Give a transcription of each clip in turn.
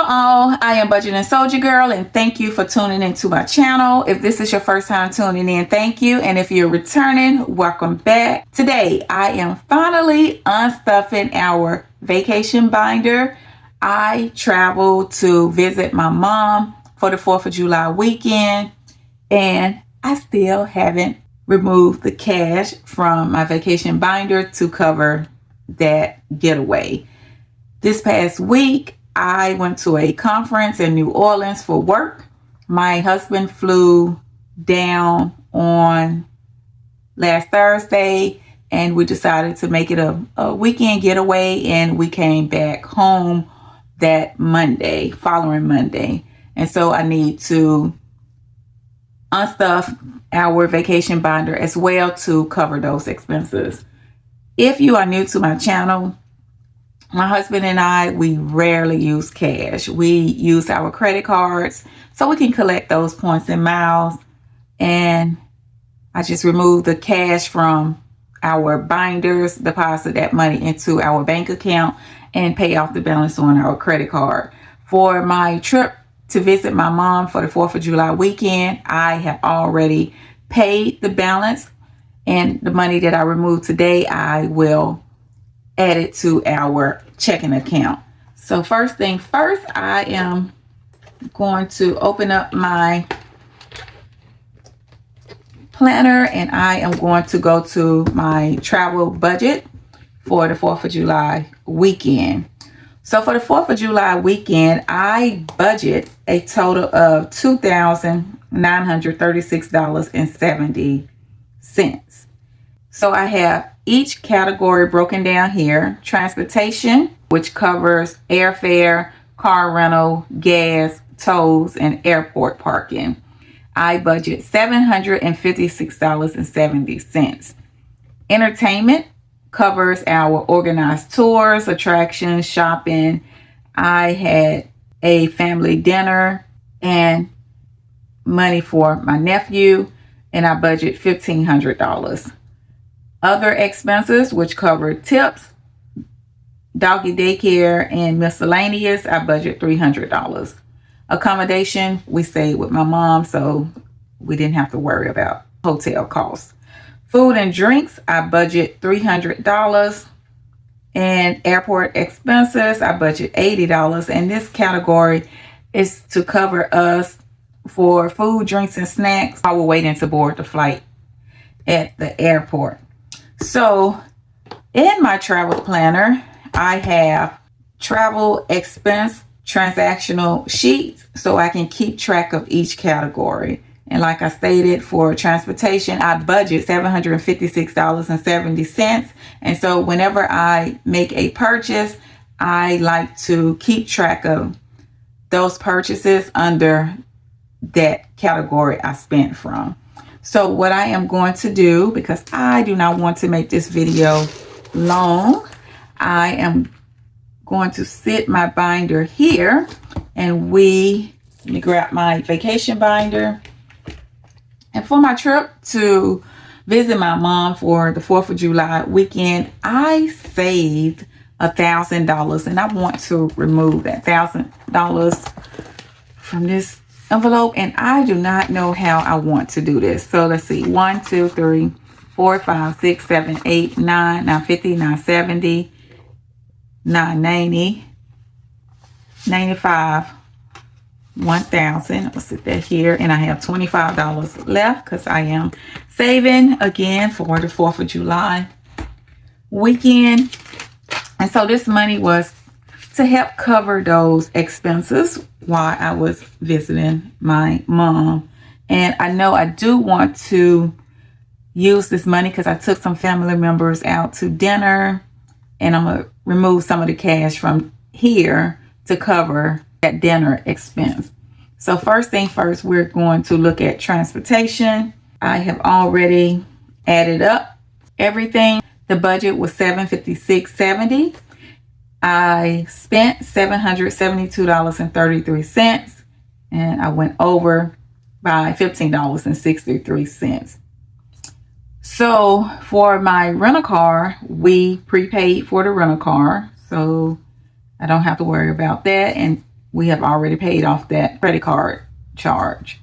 all, I am Budgeting Soldier Girl, and thank you for tuning into my channel. If this is your first time tuning in, thank you. And if you're returning, welcome back. Today, I am finally unstuffing our vacation binder. I traveled to visit my mom for the 4th of July weekend, and I still haven't removed the cash from my vacation binder to cover that getaway. This past week, I went to a conference in New Orleans for work. My husband flew down on last Thursday, and we decided to make it a weekend getaway, and we came back home that following Monday. And so I need to unstuff our vacation binder as well to cover those expenses. If you are new to my channel, my husband and I, we rarely use cash. We use our credit cards so we can collect those points and miles. And I just remove the cash from our binders, deposit that money into our bank account, and pay off the balance on our credit card. For my trip to visit my mom for the 4th of July weekend, I have already paid the balance, and the money that I removed today, I will add it to our checking account. So first thing first, I am going to open up my planner, and I am going to go to my travel budget for the 4th of July weekend. So for the 4th of July weekend, I budget a total of $2,936.70. So I have each category broken down here. Transportation, which covers airfare, car rental, gas, tolls, and airport parking. I budget $756.70. Entertainment covers our organized tours, attractions, shopping. I had a family dinner and money for my nephew, and I budget $1,500. Other expenses, which cover tips, doggy daycare, and miscellaneous, I budget $300. Accommodation, we stayed with my mom, so we didn't have to worry about hotel costs. Food and drinks, I budget $300. And airport expenses, I budget $80. And this category is to cover us for food, drinks, and snacks while we're waiting to board the flight at the airport. So in my travel planner, I have travel expense transactional sheets so I can keep track of each category. And like I stated, for transportation, I budget $756.70. And so whenever I make a purchase, I like to keep track of those purchases under that category I spent from. So what I am going to do, because I do not want to make this video long, I am going to sit my binder here, and let me grab my vacation binder. And for my trip to visit my mom for the 4th of July weekend, I saved $1,000, and I want to remove that $1,000 from this envelope, and I do not know how I want to do this. So let's see, 1, 2, 3, 4, 5, 6, 7, 8, 9, 950, 970, 990, 95, 1,000. I'll sit that here, and I have $25 left because I am saving again for the 4th of July weekend. And so this money was to help cover those expenses while I was visiting my mom. And I know I do want to use this money because I took some family members out to dinner, and I'm going to remove some of the cash from here to cover that dinner expense. So first thing first, we're going to look at transportation. I have already added up everything. The budget was $756.70. I spent $772.33, and I went over by $15.63. So for my rental car, we prepaid for the rental car, so I don't have to worry about that. And we have already paid off that credit card charge.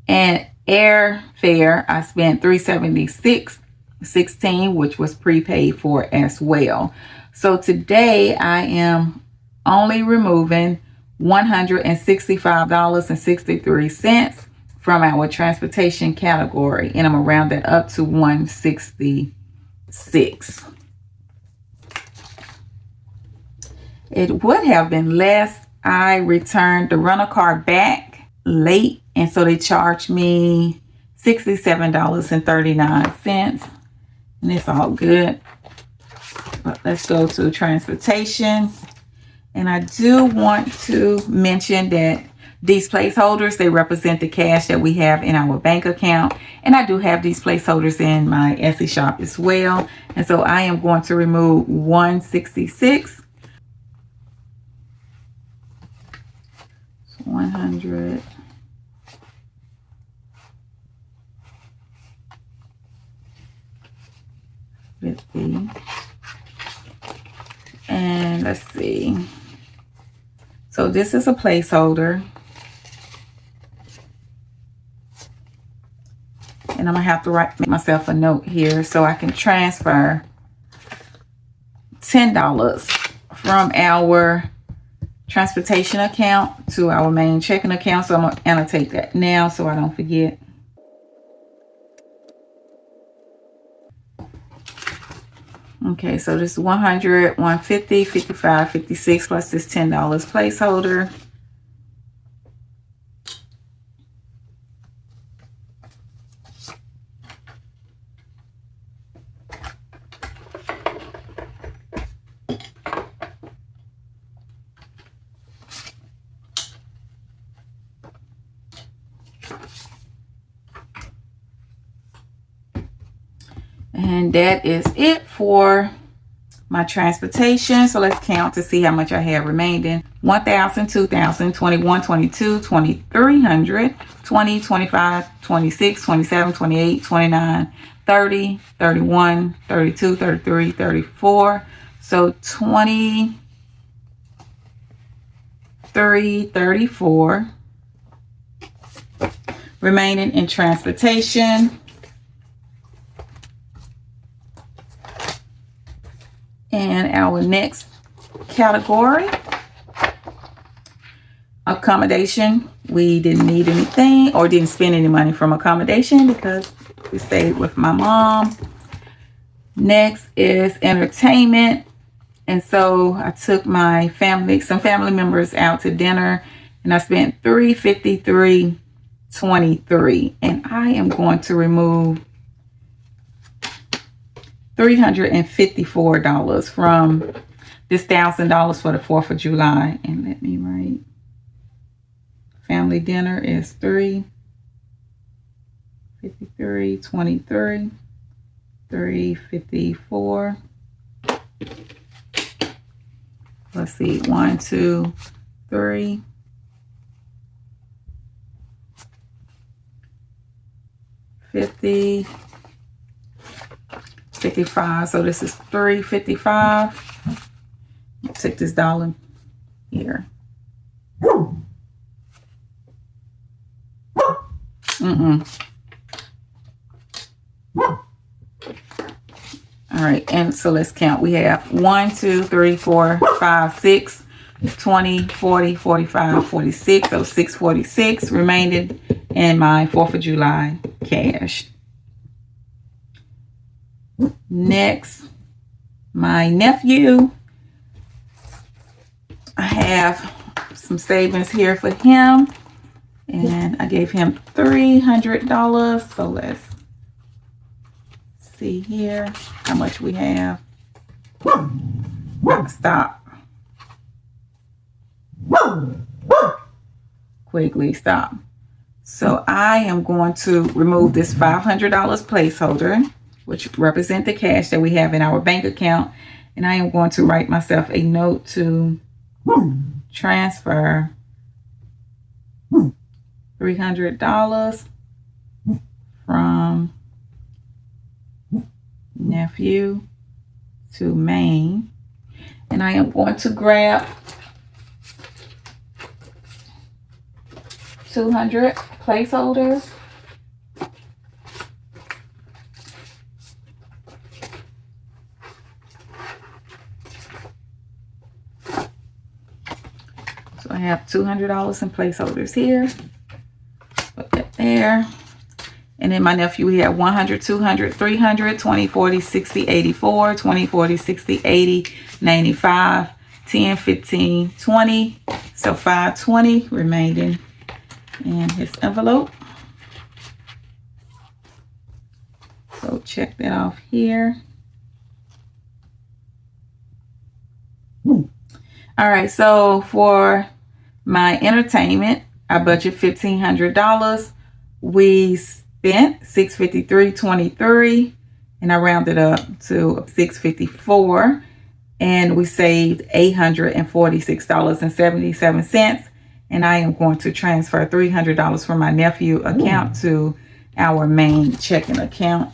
And airfare, I spent $376.16, which was prepaid for as well. So today I am only removing $165.63 from our transportation category, and I'm gonna round that up to 166. It would have been less. I returned the rental car back late, and so they charged me $67.39, and it's all good. But let's go to transportation. And I do want to mention that these placeholders, they represent the cash that we have in our bank account. And I do have these placeholders in my Etsy shop as well. And so I am going to remove 166, 100, $50, and let's see. So this is a placeholder, and I'm gonna have to make myself a note here so I can transfer $10 from our transportation account to our main checking account. So I'm gonna annotate that now so I don't forget. Okay, so this is 100, 150, 55, 56 plus this $10 placeholder. And that is it for my transportation. So let's count to see how much I have remaining. 1,000, 2,000, 21, 22, 2,300, 20, 25, 26, 27, 28, 29, 30, 31, 32, 33, 34. So 23, 34 remaining in transportation. And our next category, accommodation. We didn't need anything or didn't spend any money from accommodation because we stayed with my mom. Next is entertainment. And so I took my family, some family members out to dinner, and I spent $353.23. And I am going to remove $354 from this $1,000 for the 4th of July. And let me write, family dinner is $353.23, $354. Let's see, 1, 2, 3, 50, 55. So this is $355. Take this dollar here. All right, and so let's count. We have 1, 2, 3, 4, 5, 6, 20, 40, 45, 46. So $646 remaining in my 4th of July cash. Next, my nephew. I have some savings here for him, and I gave him $300. So let's see here how much we have. Stop. Quickly stop. So I am going to remove this $500 placeholder, which represent the cash that we have in our bank account. And I am going to write myself a note to transfer $300 from nephew to main. And I am going to grab 200 placeholders. So I have $200 in placeholders here. Put that there. And then my nephew, we have 100, 200, 300, 20, 40, 60, 84, 20, 40, 60, 80, 95, 10, 15, 20. So 520 remaining in his envelope. So check that off here. All right, so for my entertainment, I budget $1,500. We spent $653.23, and I rounded up to $654, and we saved $846.77. And I am going to transfer $300 from my nephew account to our main checking account.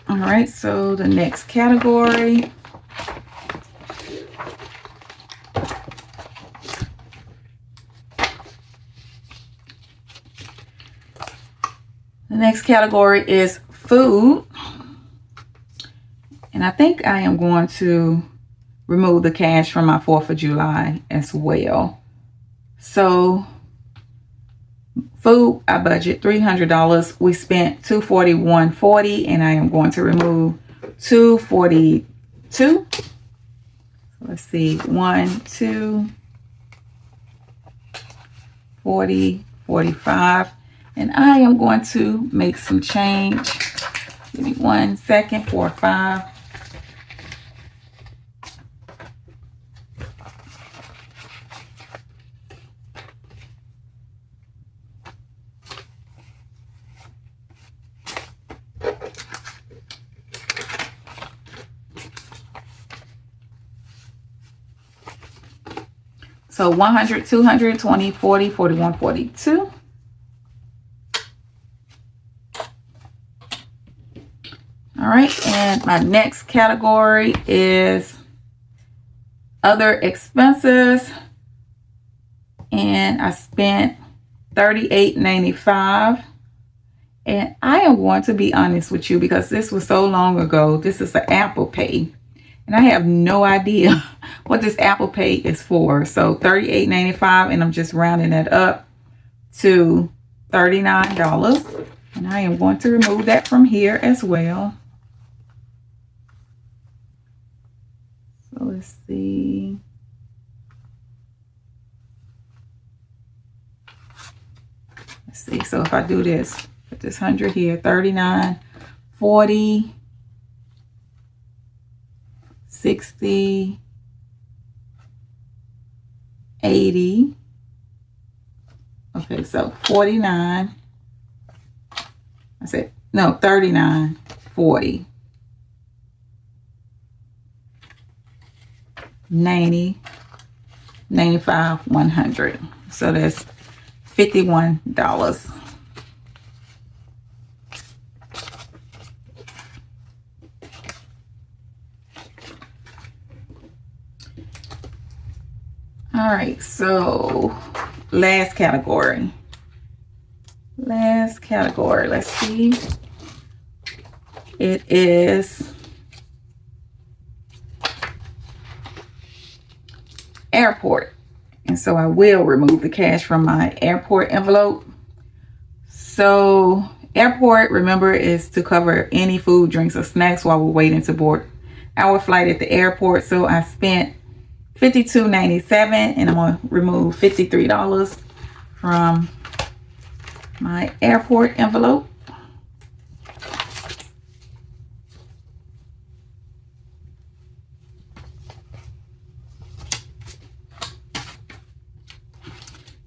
All right, so the next category. The next category is food. And I think I am going to remove the cash from my 4th of July as well. So food, I budget $300. We spent $241.40, and I am going to remove $242. So let's see, 1, 2, 40, 45. And I am going to make some change. Give me 1 second, 4, 5. So 100, 200, 20, 40, 41, 42. All right, and my next category is other expenses, and I spent $38.95. And I am going to be honest with you, because this was so long ago. This is an Apple Pay, and I have no idea what this Apple Pay is for. So $38.95, and I'm just rounding it up to $39. And I am going to remove that from here as well. So let's see. Let's see. So if I do this, put this 100 here, 39, 40, 60, 80. Okay, so 49. I said, no, 39, 40. 90, 95, 100. So that's $51. All right, so last category. Let's see. It is airport. And so I will remove the cash from my airport envelope. So airport, remember, is to cover any food, drinks, or snacks while we're waiting to board our flight at the airport. So I spent $52.97, and I'm going to remove $53 from my airport envelope.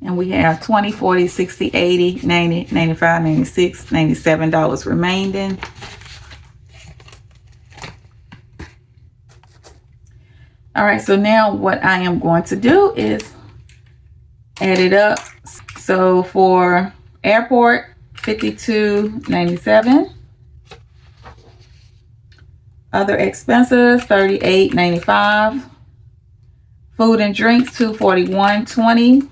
And we have 20, 40, 60, 80, 90, 95, 96, $97 remaining. All right, so now what I am going to do is add it up. So for airport, $52.97. Other expenses, $38.95. Food and drinks, $241.20.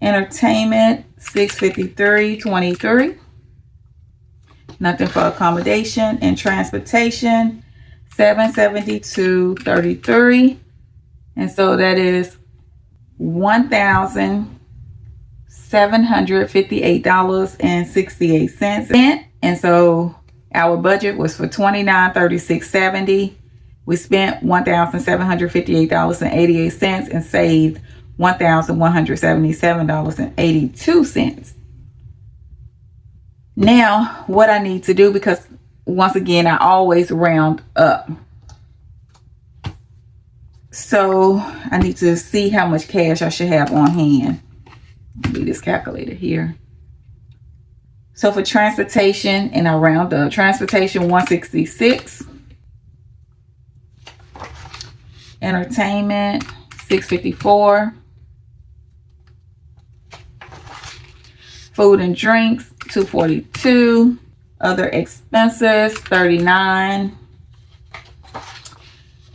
Entertainment, $653.23. Nothing for accommodation and transportation, $772.33. And so that is $1,758.68. And so our budget was for $29,36.70. We spent $1,758.88 and saved $1,177.82. Now, what I need to do, because once again, I always round up. So I need to see how much cash I should have on hand. Do this calculator here. So for transportation, and I round up, transportation $166. Entertainment $654. Food and drinks $242. Other expenses $39.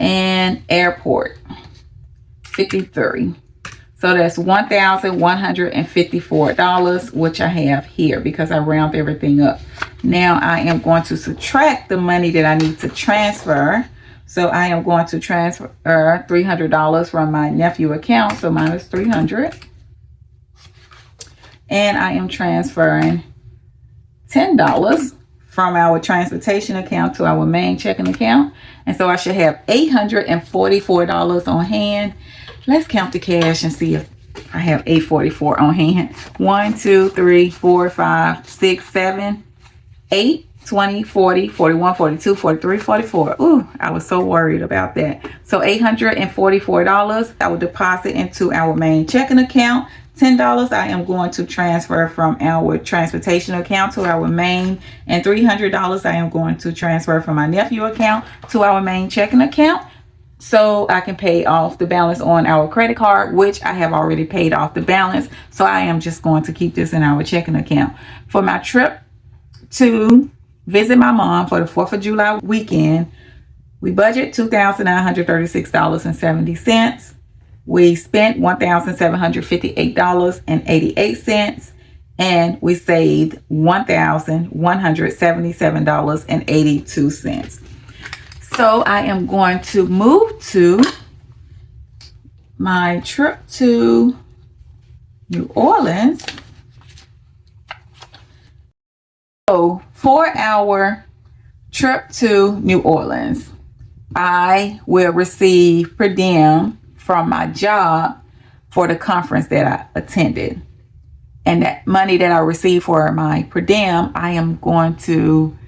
And airport $53. So that's $1,154, which I have here because I round everything up. Now I am going to subtract the money that I need to transfer. So I am going to transfer $300 from my nephew account. So minus $300. And I am transferring $10 from our transportation account to our main checking account. And so I should have $844 on hand. Let's count the cash and see if I have $844 on hand. 1, 2, 3, 4, 5, 6, 7, 8, 20, 40, 41, 42, 43, 44. Ooh, I was so worried about that. So $844 I will deposit into our main checking account. $10 I am going to transfer from our transportation account to our main, and $300 I am going to transfer from my nephew account to our main checking account, so I can pay off the balance on our credit card, which I have already paid off the balance. So I am just going to keep this in our checking account. For my trip to visit my mom for the 4th of July weekend, we budget $2,936.70. We spent $1,758.88, and we saved $1,177.82. So I am going to move to my trip to New Orleans. So for our trip to New Orleans, I will receive per diem from my job for the conference that I attended. And that money that I received for my per diem, I am going to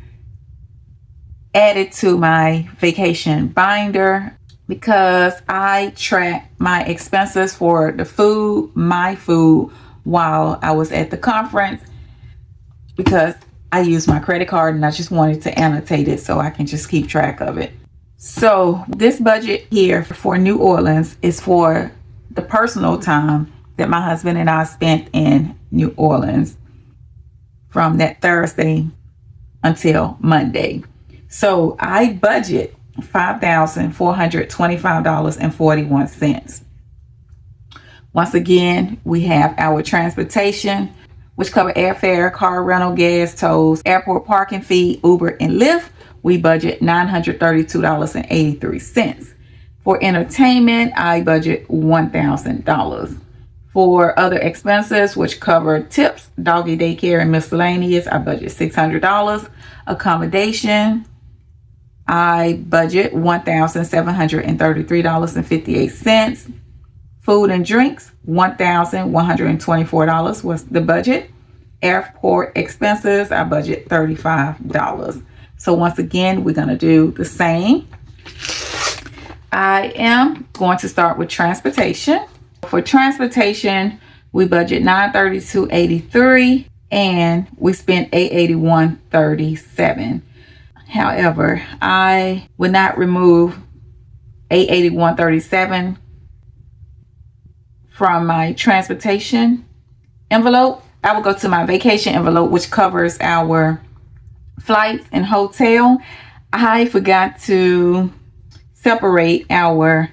add it to my vacation binder, because I track my expenses for the food, my food, while I was at the conference, because I used my credit card and I just wanted to annotate it so I can just keep track of it. So this budget here for New Orleans is for the personal time that my husband and I spent in New Orleans from that Thursday until Monday. So I budget $5,425.41. Once again, we have our transportation, which cover airfare, car rental, gas, tolls, airport parking fee, Uber, and Lyft. We budget $932.83. For entertainment, I budget $1,000. For other expenses, which cover tips, doggy daycare, and miscellaneous, I budget $600. Accommodation, I budget $1,733.58. Food and drinks, $1,124 was the budget. Airport expenses, I budget $35. So once again, we're going to do the same. I am going to start with transportation. For transportation, we budget $932.83 and we spent $881.37. However, I would not remove $881.37 from my transportation envelope. I will go to my vacation envelope, which covers our flights and hotel, I forgot to separate our,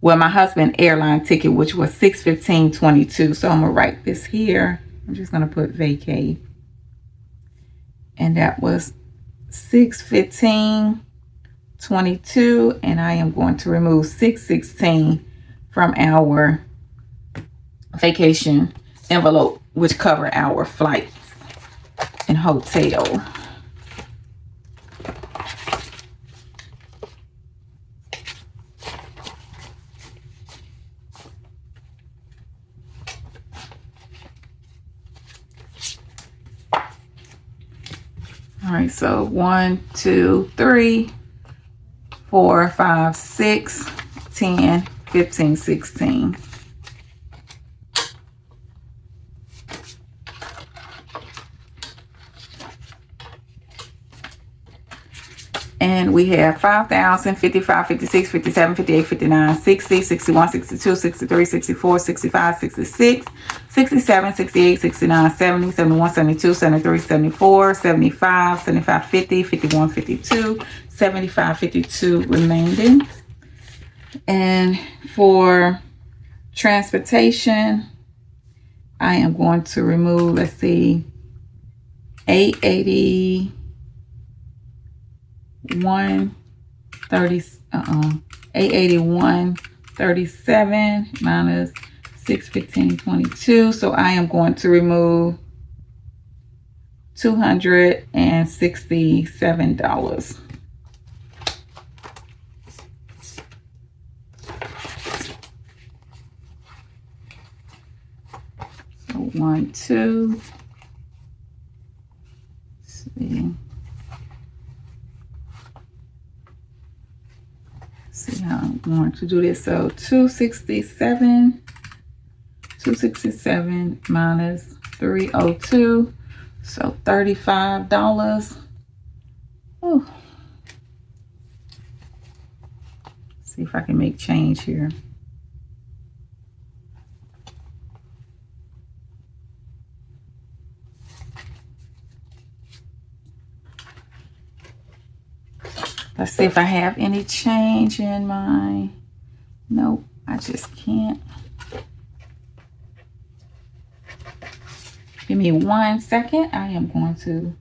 well, my husband airline ticket, which was $615.22. So I'm gonna write this here. I'm just gonna put vacay, and that was $615.22, and I am going to remove $616 from our vacation envelope, which cover our flights and hotel. All right, so 1, 2, 3, 4, 5, 6, 10, 15, 16. And we have 5,000, 55, 56, 57, 58, 59, 60, 61, 62, 63, 64, 65, 66, 67, 68, 69, 70, 71, 72, 73, 74, 75, 75, 50, 51, 52, 75, 52 remaining. And for transportation, I am going to remove, let's see, 880. 881.37 minus 615.22. So I am going to remove $267. So 1, 2. Let's see. See how I'm going to do this. So 267 minus 302, so $35. Ooh. See if I can make change here. Let's see if I have any change in my, nope, I just can't. Give me 1 second. I am going to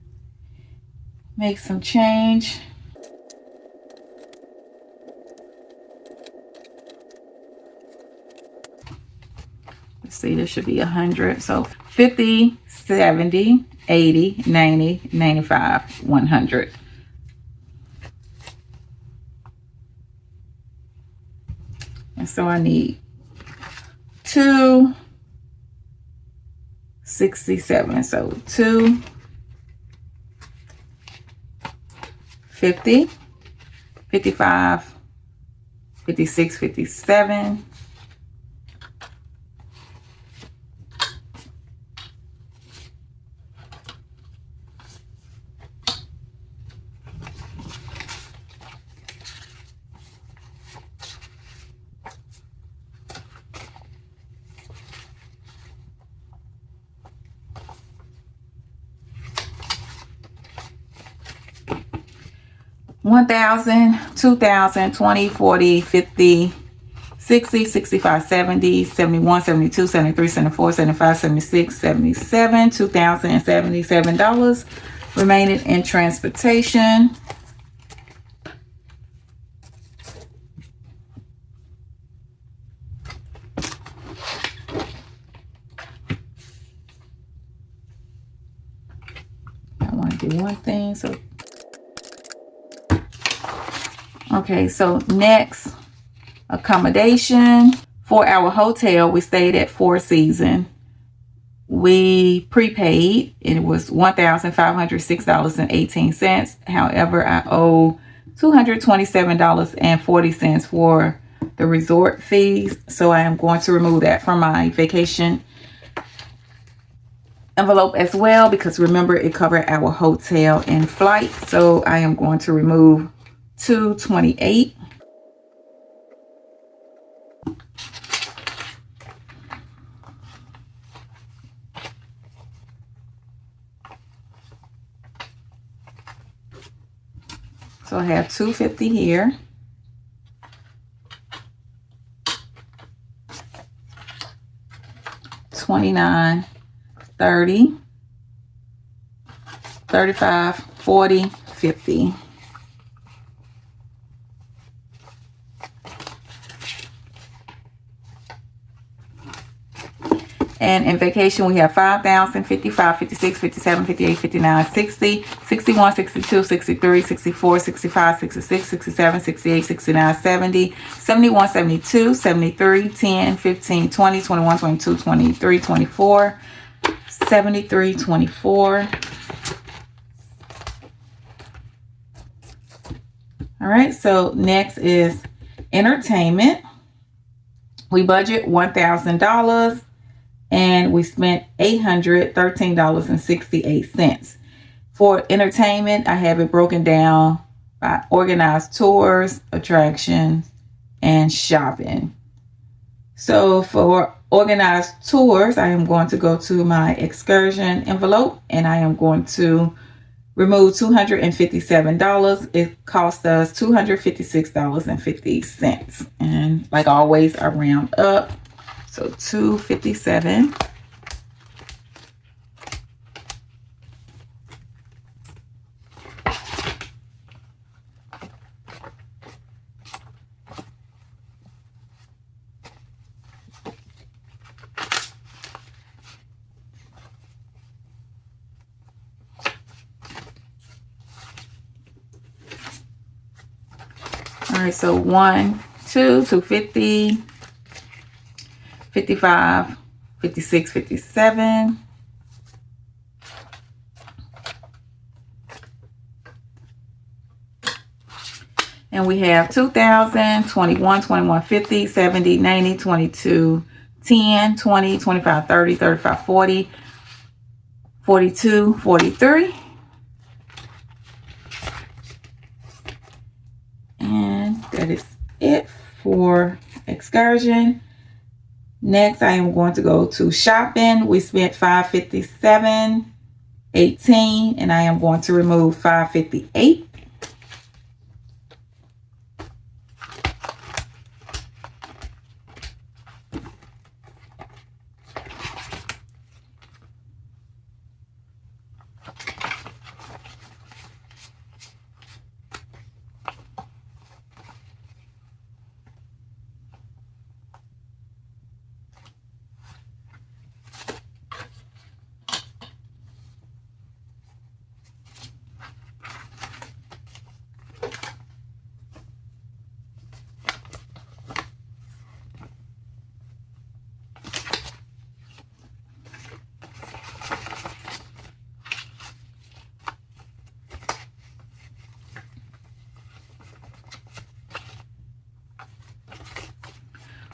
make some change. Let's see, this should be 100. So 50, 70, 80, 90, 95, 100. And so I need 267. So 2, 50, 55, 56, 57. $1,000, $2,000, $20, $40, $50, $60, $65, $70, $71, $72, $73, $74, $75, $76, $77, $2,077 remaining in transportation. I want to do one thing, so okay, so next, accommodation. For our hotel, we stayed at Four Seasons. We prepaid, and it was $1,506.18. However, I owe $227.40 for the resort fees. So I am going to remove that from my vacation envelope as well, because remember, it covered our hotel and flight. So I am going to remove $228. So I have $250 here. $29, $30, $35, $40, $50. And in vacation, we have 5,000, 55, 56, 57, 58, 59, 60, 61, 62, 63, 64, 65, 66, 67, 68, 69, 70, 71, 72, 73, 10, 15, 20, 21, 22, 23, 24, 73, 24. All right, so next is entertainment. We budget $1,000. And we spent $813.68. For entertainment, I have it broken down by organized tours, attractions, and shopping. So for organized tours, I am going to go to my excursion envelope and I am going to remove $257. It cost us $256.50. And like always, I round up. So $257. All right, so 1, 2, 250. 55, 56, 57. And we have 2,000, 21, 21, 50, 70, 90, 22, 10, 20, 25, 30, 35, 40, 42, 43. And that is it for excursion. Next, I am going to go to shopping. We spent $557.18, and I am going to remove $558.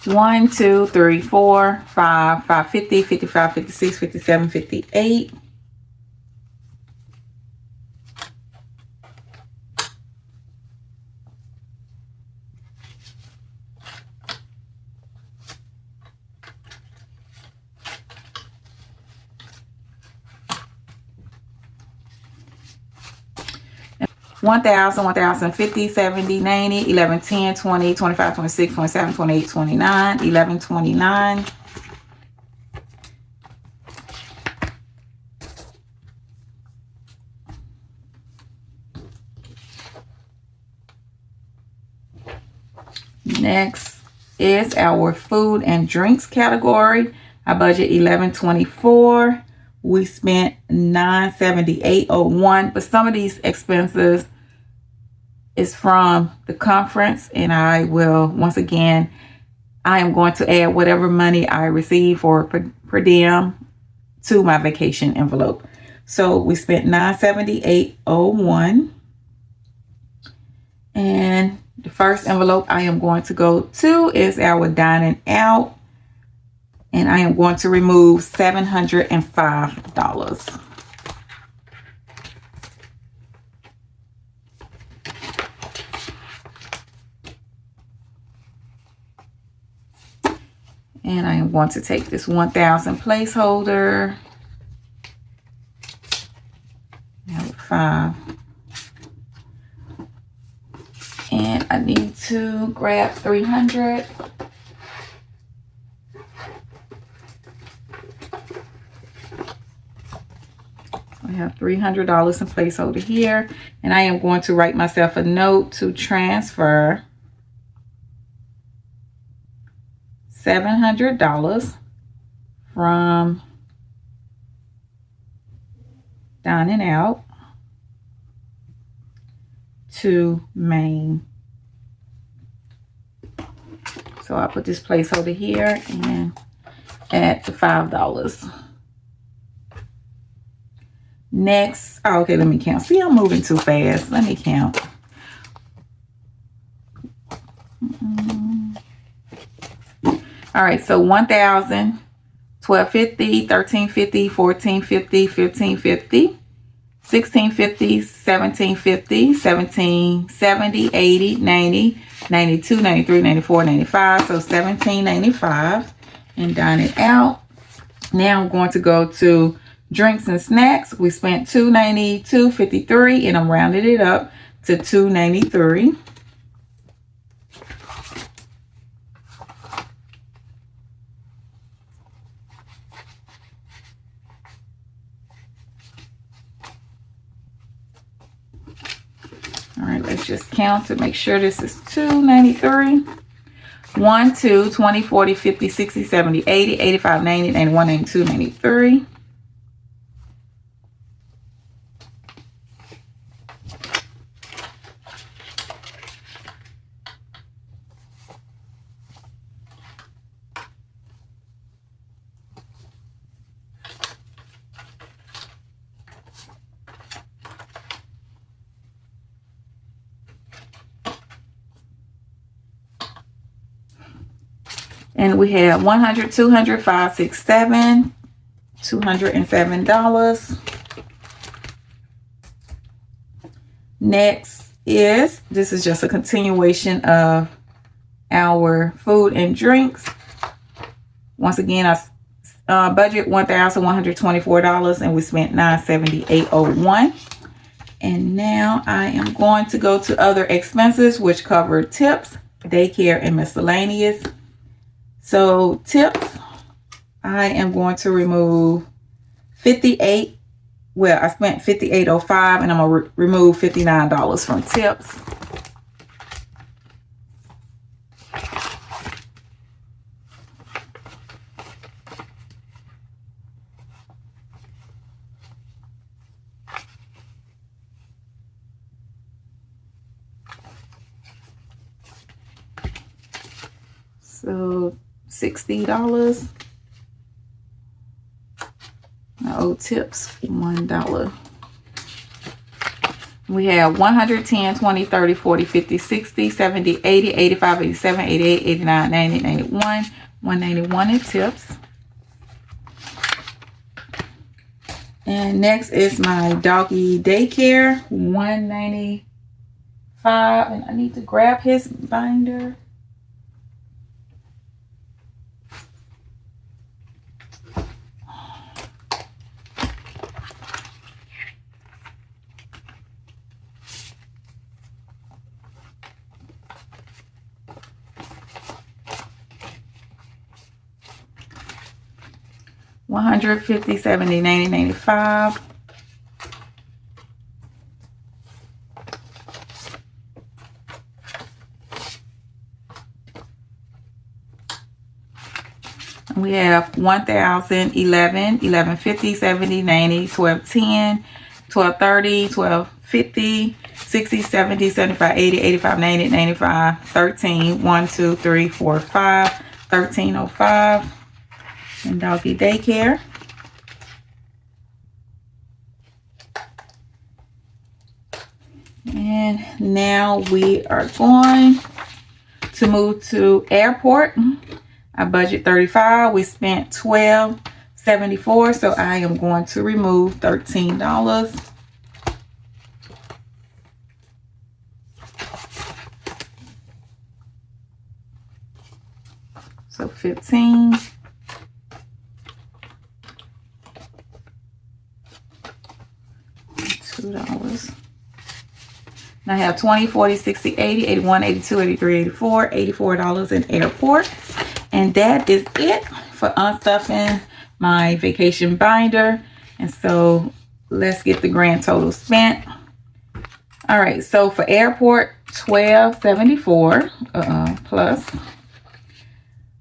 One, two, three, four, five, 550, 55, 56, 57, 58. $1,000, 1,050, 70, 90, 11, 10, 20, 25, 26, 27, 28, 29, 11, 29. Next is our food and drinks category. I budget $11.24. We spent $978.01, but some of these expenses is from the conference, and I will, once again, I am going to add whatever money I receive for per diem to my vacation envelope. So we spent $978.01. And the first envelope I am going to go to is our dining out, and I am going to remove $705. And I am going to take this 1,000 placeholder. Now 5. I need to grab 300. I have $300 in place over here, and I am going to write myself a note to transfer $700 from dining out to main. So I'll put this placeholder here and add the $5. Next, oh, okay, let me count. See, I'm moving too fast. Let me count. All right, so 1,000, 12.50, 13.50, 14.50, 15.50, 16.50, 17.50, 17.70, 80, 90, 92, 93, 94, 95. So $17.95 and dine it out. Now I'm going to go to drinks and snacks. We spent $292.53, and I'm rounding it up to $293. All right, let's just count to make sure this is $293. 1, 2, 20, 40, 50, 60, 70, 80, 85, 90, 91, 92, 93. And we have 100, 200, 5, 6, 7, $207. Next is, this is just a continuation of our food and drinks. Once again, I budget $1,124, and we spent $978.01. And now I am going to go to other expenses, which cover tips, daycare, and miscellaneous. So tips, I am going to remove 58. Well, I spent $58.05, and I'm going to remove $59 from tips. So $60. I owe tips $1. We have 100, 10, 20, 30, 40, 50, 60, 70, 80, 85, 87, 88, 89, 90, 91, 191 in tips. And next is my doggy daycare, $195. And I need to grab his binder. $150, 70, 90, 95. We have 1,000, 11, 11.50, 70, 90, 12.10, 12.30, 12.50, 60, 70, 75, 80, 85, 90, 95, 13, 1, 2, 3, 4, 5, 13.05. And doggy daycare. And now we are going to move to airport. I budget $35. We spent $12.74, so I am going to remove $13. So $15. $2. I have 20, 40, 60, 80, 81, 82, 83, 84, $84 in airport. And that is it for unstuffing my vacation binder. And so let's get the grand total spent. All right, so for airport, $12.74 plus.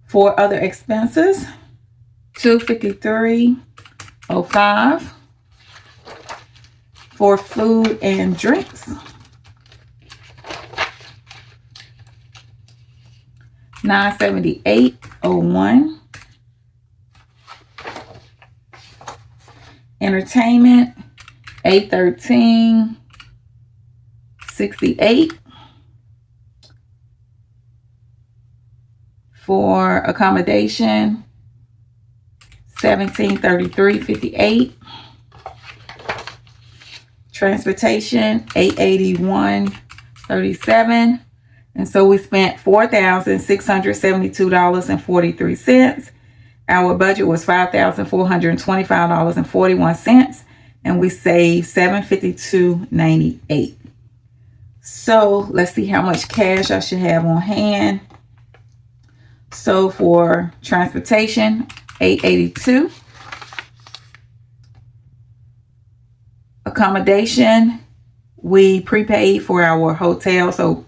For other expenses, $253.05. For food and drinks, $978.01. Entertainment, $813.68. For accommodation, $1733.58. Transportation, $881.37. And so we spent $4,672.43. Our budget was $5,425.41. And we saved $752.98. So let's see how much cash I should have on hand. So for transportation, $882. Accommodation, we prepaid for our hotel, so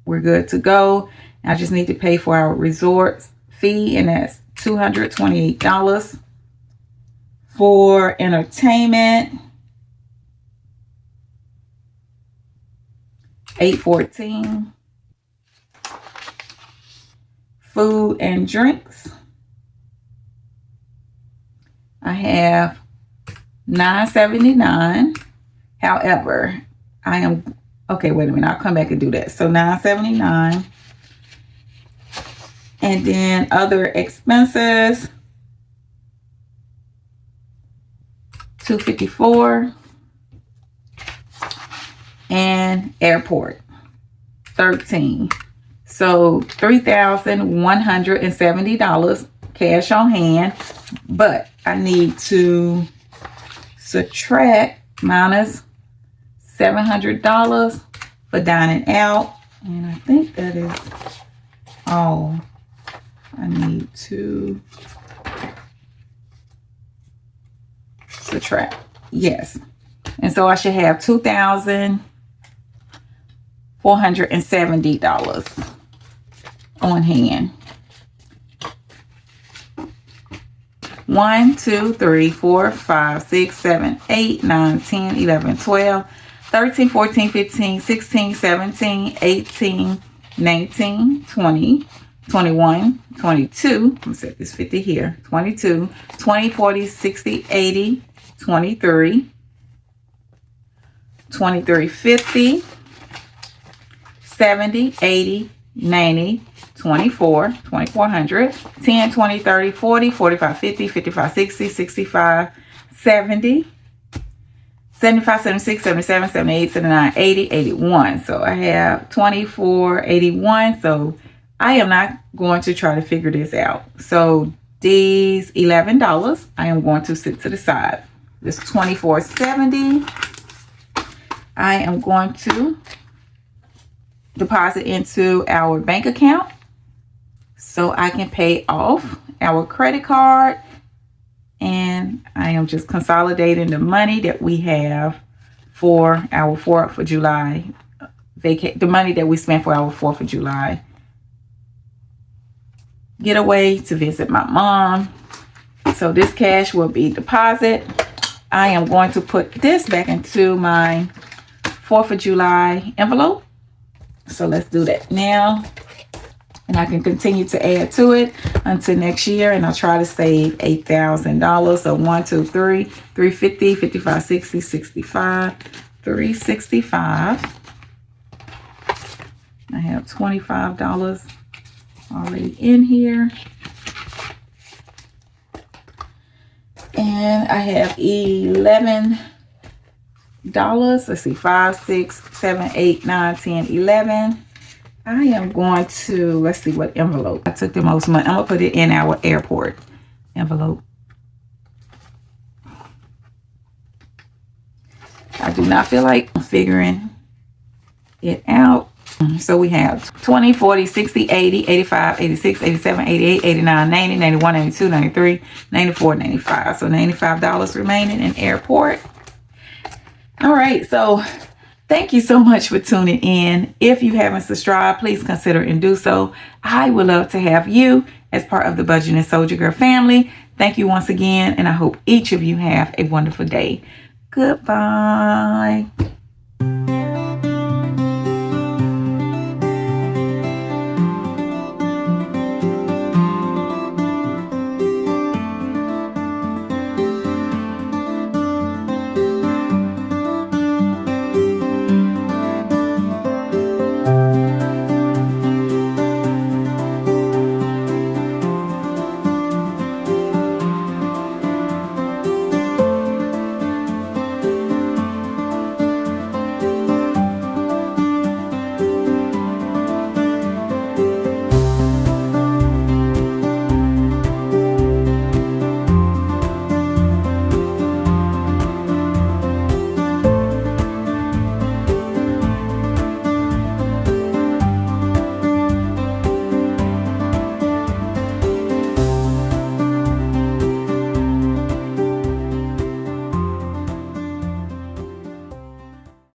we're good to go. I just need to pay for our resort fee, and that's $228. For entertainment, $814. Food and drinks, I have $979. However, I am okay. Wait a minute. I'll come back and do that. So $979, and then other expenses, $254, and airport, $13. So $3,170 cash on hand, but I need to subtract minus $700 for dining out, and I think that is all I need to subtract. Yes, and so I should have $2,470 on hand. 1, 2, 3, 4, 5, 6, 7, 8, 9, 10, 11, 12, 13, 14, 15, 16, 17, 18, 19, 20, 21, 22. I'm gonna set this 50 here. 22, 20, 40, 60, 80, 23, 23, 50, 70, 80, 90, 24, 2400, 10, 20, 30, 40, 45, 50, 55, 60, 65, 70, 75, 76, 77, 78, 79, 80, 81. So I have 2481. So I am not going to try to figure this out. So these $11 I am going to sit to the side. This 2470 I am going to deposit into our bank account so I can pay off our credit card. And I am just consolidating the money that we have for our 4th of July the money that we spent for our 4th of July getaway to visit my mom. So this cash will be deposited. I am going to put this back into my 4th of July envelope. So let's do that now. And I can continue to add to it until next year. And I'll try to save $8,000. So 1, 2, 3, 350, 55, 60, 65, 365. I have $25 already in here. And I have $11. Let's see, 5, 6, 7, 8, 9, 10, 11. I am going to, let's see what envelope. I took the most money. I'm going to put it in our airport envelope. I do not feel like figuring it out. So we have 20, 40, 60, 80, 85, 86, 87, 88, 89, 90, 91, 92, 93, 94, 95. So $95 remaining in airport. All right, so thank you so much for tuning in. If you haven't subscribed, please consider and do so. I would love to have you as part of the Budgeting Soldier Girl family. Thank you once again, and I hope each of you have a wonderful day. Goodbye.